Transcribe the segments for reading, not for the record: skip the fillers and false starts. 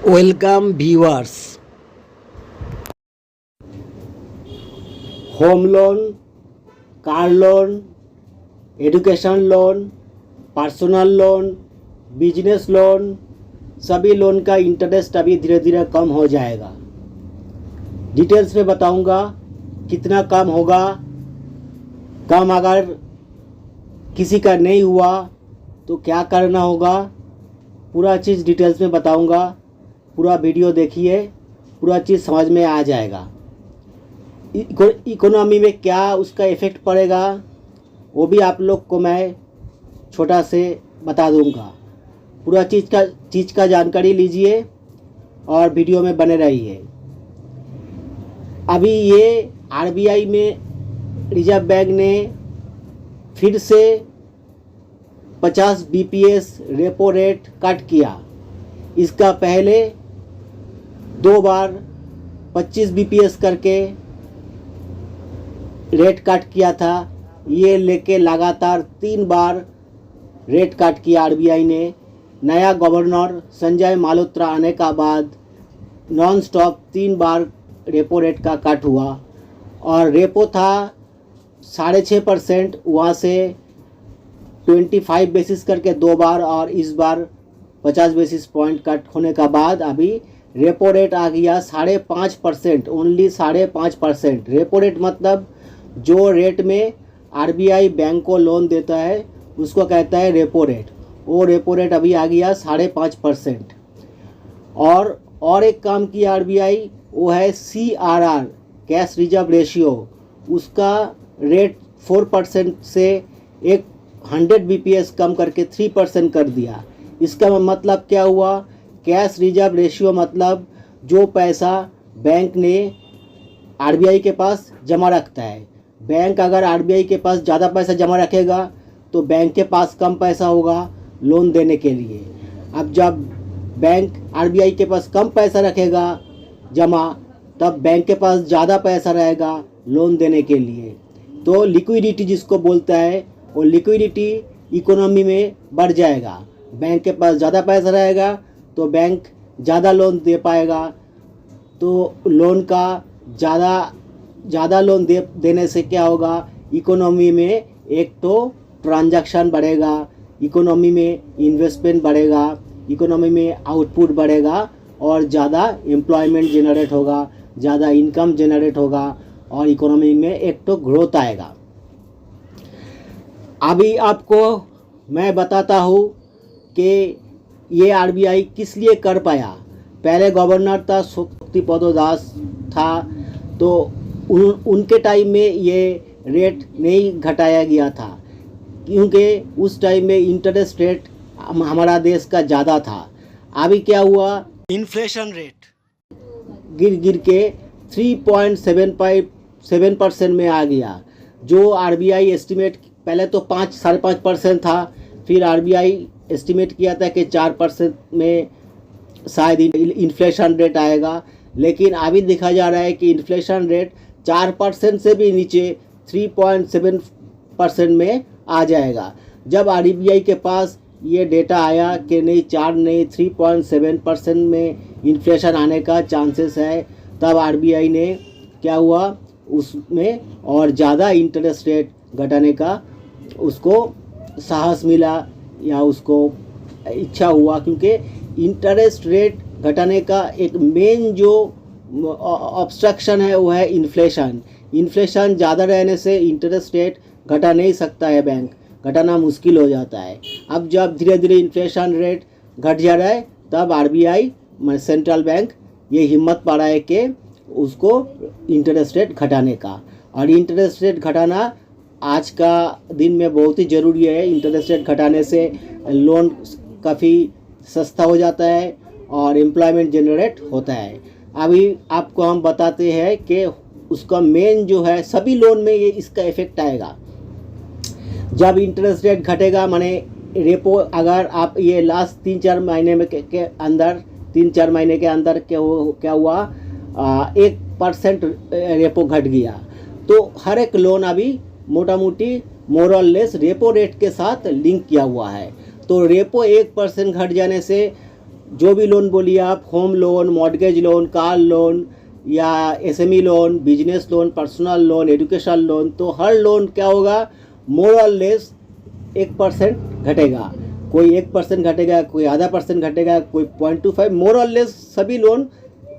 Welcome viewers. Home loan, car loan, education loan, personal loan, business loan, सभी loan का interest अभी धीरे धीरे कम हो जाएगा। डिटेल्स में बताऊंगा कितना कम होगा। कम अगर किसी का नहीं हुआ तो क्या करना होगा, पूरा चीज़ डिटेल्स में बताऊंगा। पूरा वीडियो देखिए, पूरा चीज़ समझ में आ जाएगा। इकोनॉमी में क्या उसका इफ़ेक्ट पड़ेगा वो भी आप लोग को मैं छोटा से बता दूंगा। पूरा चीज़ का जानकारी लीजिए और वीडियो में बने रहिए। अभी ये आरबीआई में रिजर्व बैंक ने फिर से 50 बीपीएस रेपो रेट कट किया। इसका पहले 2 बार 25 बीपीएस करके रेट कट किया था। ये लेके लगातार 3 बार रेट कट किया आरबीआई ने। नया गवर्नर संजय मल्होत्रा आने का बाद नॉन स्टॉप 3 बार रेपो रेट का कट हुआ और रेपो था 6.5%, वहाँ से 25 बेसिस करके 2 बार और इस बार 50 बेसिस पॉइंट कट होने का बाद अभी रेपो रेट आ गया 5.5%, ओनली 5.5%। रेपो रेट मतलब जो रेट में आरबीआई बैंक को लोन देता है उसको कहता है रेपो रेट। वो रेपो रेट अभी आ गया 5.5%। और एक काम किया आरबीआई, वो है CRR, कैश रिजर्व रेशियो। उसका रेट 4% से 100 बीपीएस कम करके 3% कर दिया। इसका मतलब क्या हुआ, कैश रिजर्व रेशियो मतलब जो पैसा बैंक ने आरबीआई के पास जमा रखता है। बैंक अगर आरबीआई के पास ज़्यादा पैसा जमा रखेगा तो बैंक के पास कम पैसा होगा लोन देने के लिए। अब जब बैंक आरबीआई के पास कम पैसा रखेगा जमा, तब बैंक के पास ज़्यादा पैसा रहेगा लोन देने के लिए। तो लिक्विडिटी जिसको बोलता है, वो लिक्विडिटी इकोनॉमी में बढ़ जाएगा। बैंक के पास ज़्यादा पैसा रहेगा तो बैंक ज़्यादा लोन दे पाएगा। तो लोन का ज़्यादा लोन देने से क्या होगा, इकोनॉमी में एक तो ट्रांजैक्शन बढ़ेगा, इकोनॉमी में इन्वेस्टमेंट बढ़ेगा, इकोनॉमी में आउटपुट बढ़ेगा और ज़्यादा एम्प्लॉयमेंट जनरेट होगा, ज़्यादा इनकम जनरेट होगा और इकोनॉमी में एक तो ग्रोथ आएगा। अभी आपको मैं बताता हूँ कि ये आरबीआई किस लिए कर पाया। पहले गवर्नर था शक्तिपद दास था, तो उनके टाइम में ये रेट नहीं घटाया गया था क्योंकि उस टाइम में इंटरेस्ट रेट हमारा देश का ज़्यादा था। अभी क्या हुआ, इन्फ्लेशन रेट गिर के 3.7% में आ गया। जो आरबीआई एस्टिमेट पहले तो 5-5.5% था, फिर आरबीआई एस्टिमेट किया था कि 4% में शायद इन्फ्लेशन रेट आएगा, लेकिन अभी देखा जा रहा है कि इन्फ्लेशन रेट 4% से भी नीचे 3.7% में आ जाएगा। जब आरबीआई के पास ये डेटा आया कि नहीं 4 नहीं 3.7% में इन्फ्लेशन आने का चांसेस है, तब आरबीआई ने क्या हुआ, उसमें और ज़्यादा इंटरेस्ट रेट घटाने का उसको साहस मिला या उसको इच्छा हुआ। क्योंकि इंटरेस्ट रेट घटाने का एक मेन जो ऑब्स्ट्रक्शन है वो है इन्फ्लेशन। इन्फ्लेशन ज़्यादा रहने से इंटरेस्ट रेट घटा नहीं सकता है, बैंक घटाना मुश्किल हो जाता है। अब जब धीरे धीरे इन्फ्लेशन रेट घट जा रहा है तब आरबीआई सेंट्रल बैंक ये हिम्मत पा रहा है कि उसको इंटरेस्ट रेट घटाने का। और इंटरेस्ट रेट घटाना आज का दिन में बहुत ही ज़रूरी है। इंटरेस्ट रेट घटाने से लोन काफ़ी सस्ता हो जाता है और एम्प्लॉयमेंट जनरेट होता है। अभी आपको हम बताते हैं कि उसका मेन जो है, सभी लोन में ये इसका इफ़ेक्ट आएगा। जब इंटरेस्ट रेट घटेगा, माने रेपो, अगर आप ये लास्ट 3-4 महीने में के अंदर 3-4 महीने के अंदर क्या हुआ, 1% रेपो घट गया, तो हर एक लोन अभी मोटा मोटी मोरलेस रेपो रेट के साथ लिंक किया हुआ है। तो रेपो 1% घट जाने से जो भी लोन बोलिए आप, home loan, mortgage loan, car loan या SME loan, business loan, personal loan, education loan, तो हर लोन क्या होगा, मोर और लेस 1% घटेगा। कोई 1% घटेगा, कोई आधा % घटेगा, कोई 0.25, मोर और लेस सभी लोन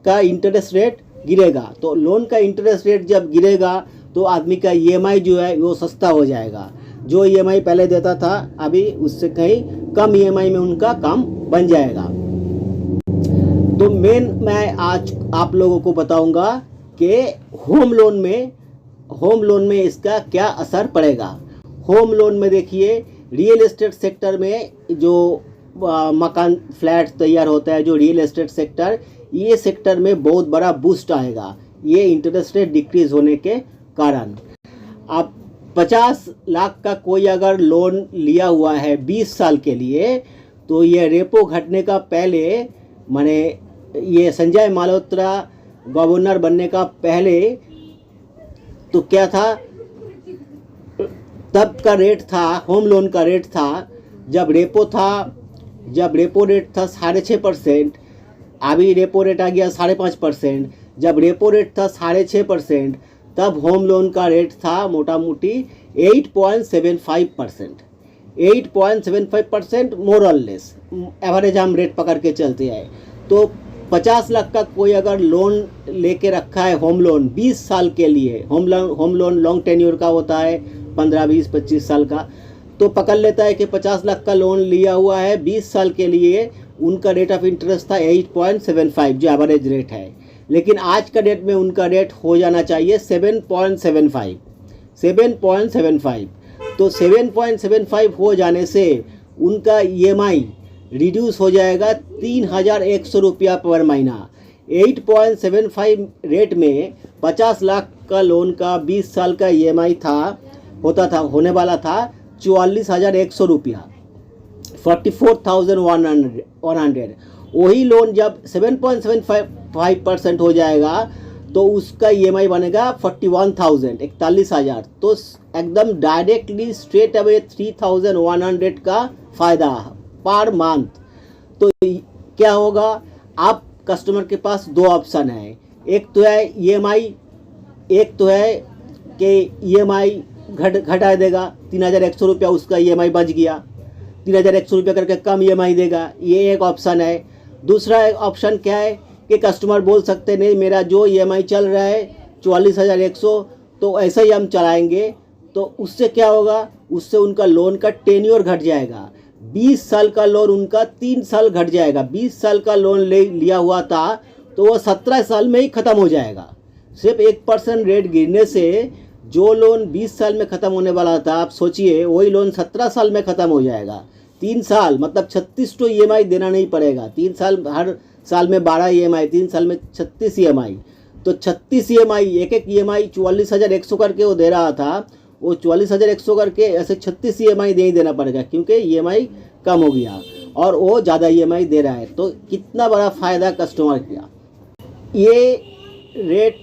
का इंटरेस्ट रेट गिरेगा। तो लोन का इंटरेस्ट रेट जब गिरेगा तो आदमी का ईएमआई जो है वो सस्ता हो जाएगा। जो ईएमआई पहले देता था अभी उससे कहीं कम ईएमआई में उनका काम बन जाएगा। तो मैं आज आप लोगों को बताऊंगा कि होम लोन में इसका क्या असर पड़ेगा। होम लोन में देखिए, रियल एस्टेट सेक्टर में जो मकान फ्लैट तैयार होता है, जो रियल एस्टेट सेक्टर, ये सेक्टर में बहुत बड़ा बूस्ट आएगा ये इंटरेस्ट रेट डिक्रीज होने के कारण। आप 50 लाख का कोई अगर लोन लिया हुआ है 20 साल के लिए, तो ये रेपो घटने का पहले, माने ये संजय मल्होत्रा गवर्नर बनने का पहले तो क्या था, तब का रेट था, होम लोन का रेट था, जब रेपो रेट था 6.5%, अभी रेपो रेट आ गया 5.5%। जब रेपो रेट था 6.5%, तब होम लोन का रेट था मोटा मोटी 8.75%। 8.75% मोर और लेस एवरेज हम रेट पकड़ के चलते हैं। तो 50 लाख का कोई अगर लोन लेके रखा है, होम लोन 20 साल के लिए, होम लोन लॉन्ग टेन्योर का होता है, 15, 20, 25 साल का, तो पकड़ लेता है कि 50 लाख का लोन लिया हुआ है 20 साल के लिए, उनका रेट ऑफ इंटरेस्ट था 8.75 जो एवरेज रेट है। लेकिन आज का डेट में उनका रेट हो जाना चाहिए 7.75। तो 7.75 हो जाने से उनका ईएमआई रिड्यूस हो जाएगा 3100 रुपया पर महीना। 8.75 रेट में 50 लाख का लोन का 20 साल का ईएमआई होने वाला था 44,100 रुपया, 44,100। वही लोन जब 7.75% हो जाएगा तो उसका ईएमआई बनेगा 41,000। तो एकदम डायरेक्टली स्ट्रेट अवे 3,100 का फ़ायदा पर मंथ। तो क्या होगा, आप कस्टमर के पास दो ऑप्शन है, एक तो है ईएमआई, एक तो है कि ईएमआई घटा देगा 3,100 रुपया, उसका ईएमआई बच गया, 3,100 रुपया करके कम ईएमआई देगा, ये एक ऑप्शन है। दूसरा ऑप्शन क्या है कि कस्टमर बोल सकते नहीं, मेरा जो ईएमआई चल रहा है 44,100, तो ऐसा ही हम चलाएंगे। तो उससे क्या होगा, उससे उनका लोन का टेन्योर घट जाएगा। 20 साल का लोन उनका 3 साल घट जाएगा। 20 साल का लोन लिया हुआ था तो वो 17 साल में ही ख़त्म हो जाएगा। सिर्फ 1% रेट गिरने से जो लोन 20 साल में ख़त्म होने वाला था, आप सोचिए वही लोन 17 साल में ख़त्म हो जाएगा। 3 साल मतलब 36 तो ईएमआई देना नहीं पड़ेगा। 3 साल, हर साल में 12 ईएमआई, 3 साल में 36 ईएमआई। तो 36 ईएमआई, एक ईएमआई 44,100 करके वो दे रहा था, वो 44,100 करके ऐसे 36 ईएमआई नहीं देना पड़ेगा, क्योंकि ईएमआई कम हो गया और वो ज़्यादा ईएमआई दे रहा है। तो कितना बड़ा फ़ायदा कस्टमर किया। ये रेट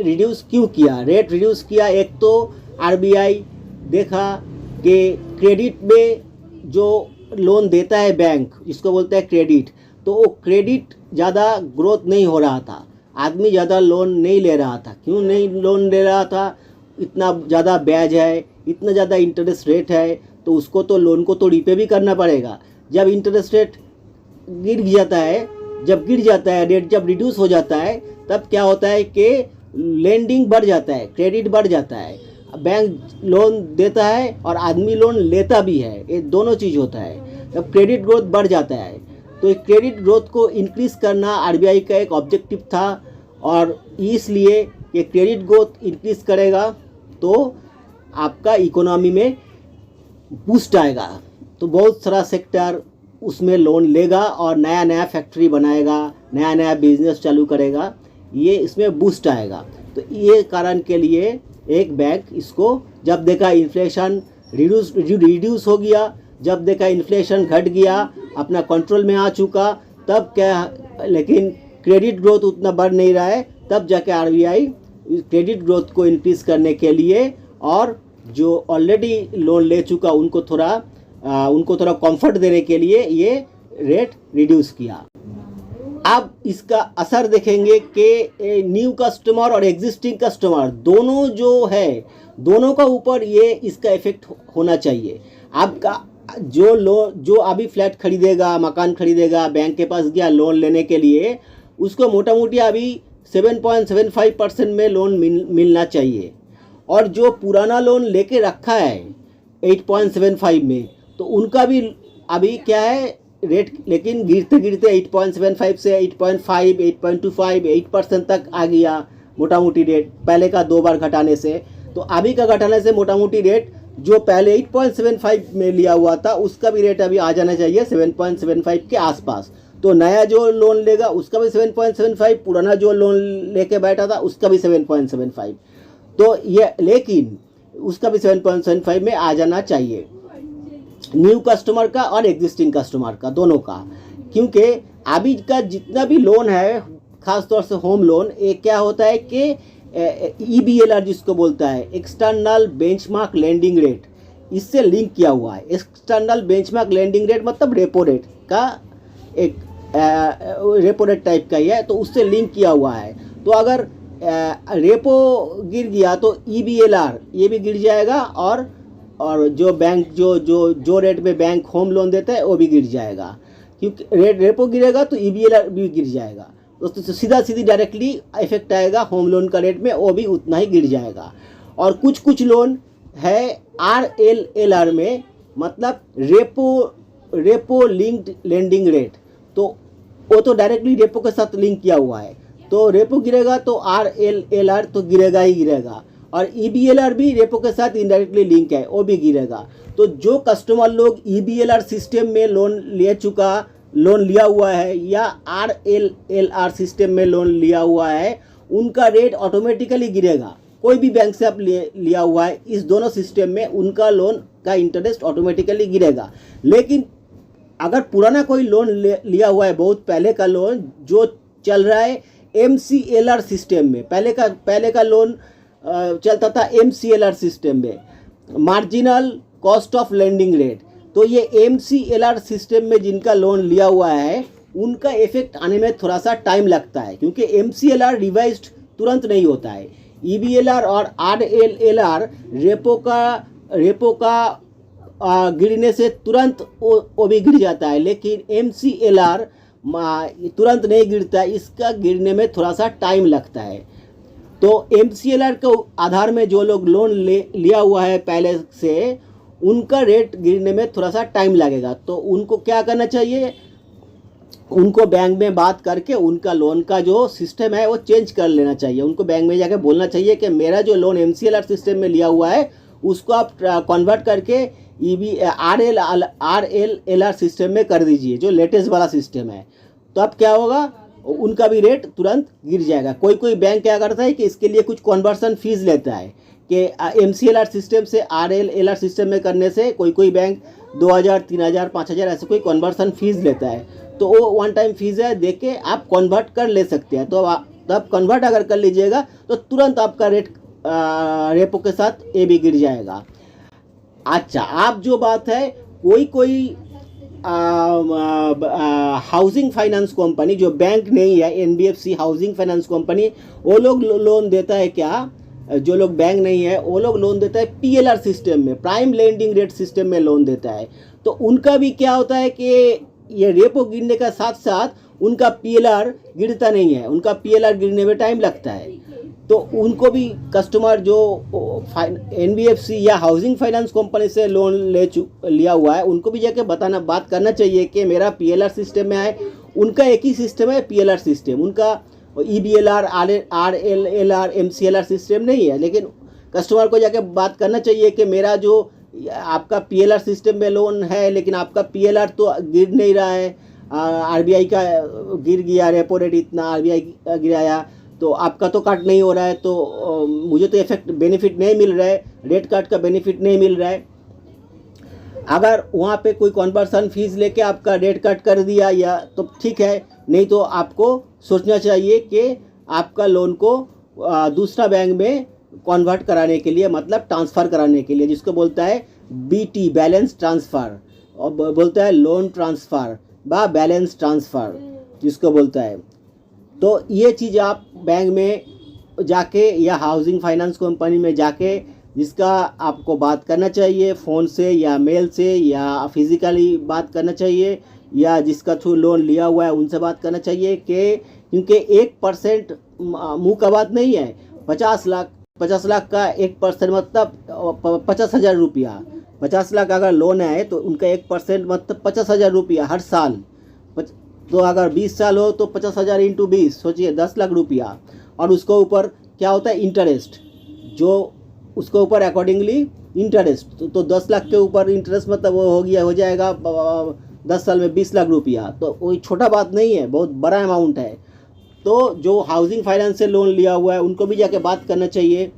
रिड्यूस क्यों किया? रेट रिड्यूस किया, एक तो आरबीआई देखा कि क्रेडिट में जो लोन देता है बैंक, जिसको बोलते हैं क्रेडिट, तो वो क्रेडिट ज़्यादा ग्रोथ नहीं हो रहा था, आदमी ज़्यादा लोन नहीं ले रहा था। क्यों नहीं लोन ले रहा था? इतना ज़्यादा ब्याज है, इतना ज़्यादा इंटरेस्ट रेट है, तो उसको तो लोन को तो रीपे भी करना पड़ेगा। जब इंटरेस्ट रेट गिर जाता है, रेट जब रिड्यूस हो जाता है, तब क्या होता है कि लेंडिंग बढ़ जाता है, क्रेडिट बढ़ जाता है, बैंक लोन देता है और आदमी लोन लेता भी है, ये दोनों चीज़ होता है। तब क्रेडिट ग्रोथ बढ़ जाता है। तो क्रेडिट ग्रोथ को इंक्रीज़ करना आरबीआई का एक ऑब्जेक्टिव था, और इसलिए ये क्रेडिट ग्रोथ इंक्रीज़ करेगा तो आपका इकोनॉमी में बूस्ट आएगा, तो बहुत सारा सेक्टर उसमें लोन लेगा और नया नया फैक्ट्री बनाएगा, नया नया बिजनेस चालू करेगा, ये इसमें बूस्ट आएगा। तो ये कारण के लिए एक बैंक इसको, जब देखा इन्फ्लेशन रिड्यूस हो गया, जब देखा इन्फ्लेशन घट गया, अपना कंट्रोल में आ चुका, तब क्या, लेकिन क्रेडिट ग्रोथ उतना बढ़ नहीं रहा है, तब जाके आरबीआई क्रेडिट ग्रोथ को इंक्रीज़ करने के लिए और जो ऑलरेडी लोन ले चुका उनको थोड़ा कंफर्ट देने के लिए ये रेट रिड्यूस किया। आप इसका असर देखेंगे कि न्यू कस्टमर और एग्जिस्टिंग कस्टमर दोनों जो है, दोनों का ऊपर ये इसका इफेक्ट होना चाहिए। आपका जो अभी फ्लैट खरीदेगा, मकान खरीदेगा, बैंक के पास गया लोन लेने के लिए, उसको मोटा मोटी अभी 7.75% में लोन मिलना चाहिए। और जो पुराना लोन लेके रखा है 8.75 में, तो उनका भी अभी क्या है रेट, लेकिन गिरते गिरते 8.75 से 8.5, 8.25, 8% तक आ गया मोटा मोटी रेट, पहले का 2 बार घटाने से। तो अभी का घटाने से मोटा मोटी रेट जो पहले 8.75 में लिया हुआ था उसका भी रेट अभी आ जाना चाहिए 7.75 के आसपास। तो नया जो लोन लेगा उसका भी 7.75, पुराना जो लोन लेके बैठा था उसका भी 7.75। तो ये लेकिन उसका भी 7.75 में आ जाना चाहिए, न्यू कस्टमर का और एग्जिस्टिंग कस्टमर का, दोनों का। क्योंकि अभी का जितना भी लोन है, ख़ास तौर से होम लोन, ये क्या होता है कि EBLR जिसको बोलता है, एक्सटर्नल बेंचमार्क लेंडिंग रेट, इससे लिंक किया हुआ है। एक्सटर्नल बेंचमार्क लेंडिंग रेट मतलब रेपो रेट का एक रेपो रेट टाइप का ही है, तो उससे लिंक किया हुआ है। तो अगर रेपो गिर गया तो EBLR ये भी गिर जाएगा, और जो बैंक जो रेट में बैंक होम लोन देता है वो भी गिर जाएगा। क्योंकि रेपो गिरेगा तो EBLR भी गिर जाएगा, तो सीधा सीधी डायरेक्टली इफेक्ट आएगा होम लोन का रेट में, वो भी उतना ही गिर जाएगा। और कुछ लोन है RLLR में, मतलब रेपो लिंक्ड लेंडिंग रेट, तो वो तो डायरेक्टली रेपो के साथ लिंक किया हुआ है। तो रेपो गिरेगा तो RLLR तो गिरेगा ही गिरेगा, और EBLR भी रेपो के साथ इनडायरेक्टली लिंक है, वो भी गिरेगा। तो जो कस्टमर लोग EBLR सिस्टम में लोन लिया हुआ है या RLLR सिस्टम में लोन लिया हुआ है, उनका रेट ऑटोमेटिकली गिरेगा। कोई भी बैंक से आप लिया हुआ है, इस दोनों सिस्टम में उनका लोन का इंटरेस्ट ऑटोमेटिकली गिरेगा। लेकिन अगर पुराना कोई लोन लिया हुआ है, बहुत पहले का लोन जो चल रहा है MCLR सिस्टम में, पहले का लोन चलता था MCLR सिस्टम में, marginal cost of lending rate. तो ये MCLR सिस्टम में जिनका लोन लिया हुआ है उनका इफेक्ट आने में थोड़ा सा टाइम लगता है, क्योंकि MCLR रिवाइज्ड तुरंत नहीं होता है। EBLR और RLLR रेपो का गिरने से तुरंत वो भी गिर जाता है, लेकिन MCLR तुरंत नहीं गिरता है, इसका गिरने में थोड़ा सा टाइम लगता है। तो MCLR के आधार में जो लोग लोन लिया हुआ है पहले से, उनका रेट गिरने में थोड़ा सा टाइम लगेगा। तो उनको क्या करना चाहिए, उनको बैंक में बात करके उनका लोन का जो सिस्टम है वो चेंज कर लेना चाहिए। उनको बैंक में जाकर बोलना चाहिए कि मेरा जो लोन MCLR सिस्टम में लिया हुआ है उसको आप कन्वर्ट करके RLLR सिस्टम में कर दीजिए, जो लेटेस्ट वाला सिस्टम है। तो अब क्या होगा, उनका भी रेट तुरंत गिर जाएगा। कोई बैंक क्या करता है कि इसके लिए कुछ कन्वर्सन फीस लेता है, कि MCLR सिस्टम से RLLR सिस्टम में करने से कोई बैंक 2000, 3000, 5000 ऐसे कोई कन्वर्सन फीस लेता है। तो वो वन टाइम फीस है, दे के आप कन्वर्ट कर ले सकते हैं। तो तब कन्वर्ट अगर कर लीजिएगा तो तुरंत आपका रेट रेपो के साथ ये भी गिर जाएगा। अच्छा, आप जो बात है, कोई हाउसिंग फाइनेंस कंपनी जो बैंक नहीं है, NBFC हाउसिंग फाइनेंस कंपनी, वो लोग लोन देता है क्या, जो लोग बैंक नहीं है वो लोग लोन देता है PLR सिस्टम में, प्राइम लेंडिंग रेट सिस्टम में लोन देता है। तो उनका भी क्या होता है कि ये रेपो गिरने का साथ साथ उनका PLR गिरता नहीं है, उनका PLR गिरने में टाइम लगता है। तो उनको भी कस्टमर जो NBFC या हाउसिंग फाइनेंस कंपनी से लोन लिया हुआ है, उनको भी जाके बात करना चाहिए कि मेरा PLR सिस्टम में है। उनका एक ही सिस्टम है PLR सिस्टम, उनका EBLR RLLR MCLR सिस्टम नहीं है। लेकिन कस्टमर को जाके बात करना चाहिए कि मेरा जो आपका PLR सिस्टम में लोन है, लेकिन आपका PLR तो गिर नहीं रहा है, RBI का गिर गया, रेपो रेट इतना RBI गिराया, तो आपका तो कट नहीं हो रहा है, तो मुझे तो बेनिफिट नहीं मिल रहा है, रेट कट का बेनिफिट नहीं मिल रहा है। अगर वहाँ पे कोई कन्वर्सन फीस लेके आपका रेट कट कर दिया या तो ठीक है, नहीं तो आपको सोचना चाहिए कि आपका लोन को दूसरा बैंक में कन्वर्ट कराने के लिए, मतलब ट्रांसफ़र कराने के लिए, जिसको बोलता है BT बैलेंस ट्रांसफ़र, और बोलता है लोन ट्रांसफ़र बा बैलेंस ट्रांसफ़र। जिसको बोलता है। तो ये चीज़ आप बैंक में जाके या हाउसिंग फाइनेंस कंपनी में जाके जिसका आपको बात करना चाहिए फ़ोन से या मेल से या फिज़िकली बात करना चाहिए या जिसका थ्रू लोन लिया हुआ है उनसे बात करना चाहिए कि क्योंकि 1% मुँह का बात नहीं है। 50 लाख का 1% मतलब 50,000 रुपया। 50 लाख अगर लोन है तो उनका 1% मतलब 50,000 रुपया हर साल। तो अगर 20 साल हो तो 50,000 इंटू 20 सोचिए 10 लाख रुपया। और उसको ऊपर क्या होता है इंटरेस्ट, जो उसके ऊपर अकॉर्डिंगली इंटरेस्ट। तो 10 लाख के ऊपर इंटरेस्ट मतलब वो हो जाएगा 10 साल में 20 लाख रुपया। तो कोई छोटा बात नहीं है, बहुत बड़ा अमाउंट है। तो जो हाउसिंग फाइनेंस से लोन लिया हुआ है उनको भी जाके बात करना चाहिए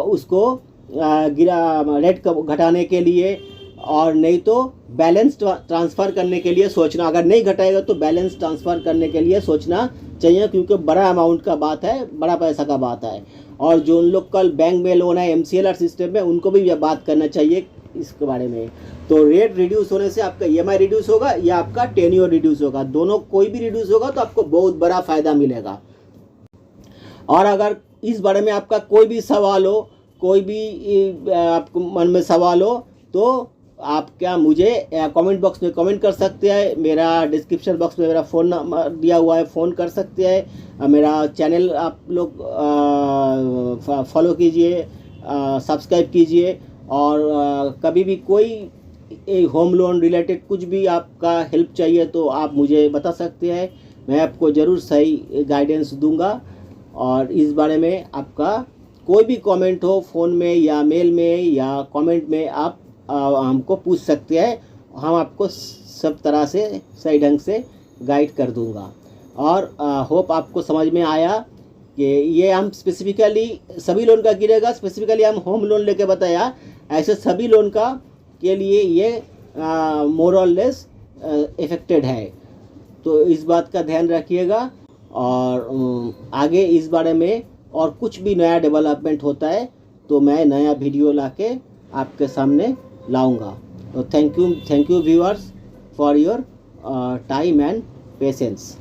उसको रेट घटाने के लिए, और नहीं तो बैलेंस ट्रांसफ़र करने के लिए सोचना। अगर नहीं घटाएगा तो बैलेंस ट्रांसफ़र करने के लिए सोचना चाहिए, क्योंकि बड़ा अमाउंट का बात है, बड़ा पैसा का बात है। और जो उन लोग कल बैंक में लोन है MCLR सिस्टम में उनको भी बात करना चाहिए इसके बारे में। तो रेट रिड्यूस होने से आपका EMI रिड्यूस होगा या आपका टेन्योर रिड्यूस होगा, दोनों कोई भी रिड्यूस होगा तो आपको बहुत बड़ा फ़ायदा मिलेगा। और अगर इस बारे में आपका कोई भी सवाल हो, कोई भी आपको मन में सवाल हो तो आप क्या मुझे कमेंट बॉक्स में कमेंट कर सकते हैं। मेरा डिस्क्रिप्शन बॉक्स में मेरा फ़ोन नंबर दिया हुआ है, फ़ोन कर सकते हैं। मेरा चैनल आप लोग फॉलो कीजिए, सब्सक्राइब कीजिए। और कभी भी कोई होम लोन रिलेटेड कुछ भी आपका हेल्प चाहिए तो आप मुझे बता सकते हैं, मैं आपको ज़रूर सही गाइडेंस दूंगा। और इस बारे में आपका कोई भी कमेंट हो फ़ोन में या मेल में या कमेंट में आप हमको पूछ सकते हैं, हम आपको सब तरह से सही ढंग से गाइड कर दूंगा। और होप आपको समझ में आया कि ये हम स्पेसिफिकली सभी लोन का गिरेगा, स्पेसिफिकली हम होम लोन लेके बताया, ऐसे सभी लोन का के लिए ये मोर और लेस इफेक्टेड है। तो इस बात का ध्यान रखिएगा। और आगे इस बारे में और कुछ भी नया डेवलपमेंट होता है तो मैं नया वीडियो लाके आपके सामने लाऊंगा। तो thank you viewers for your time and patience.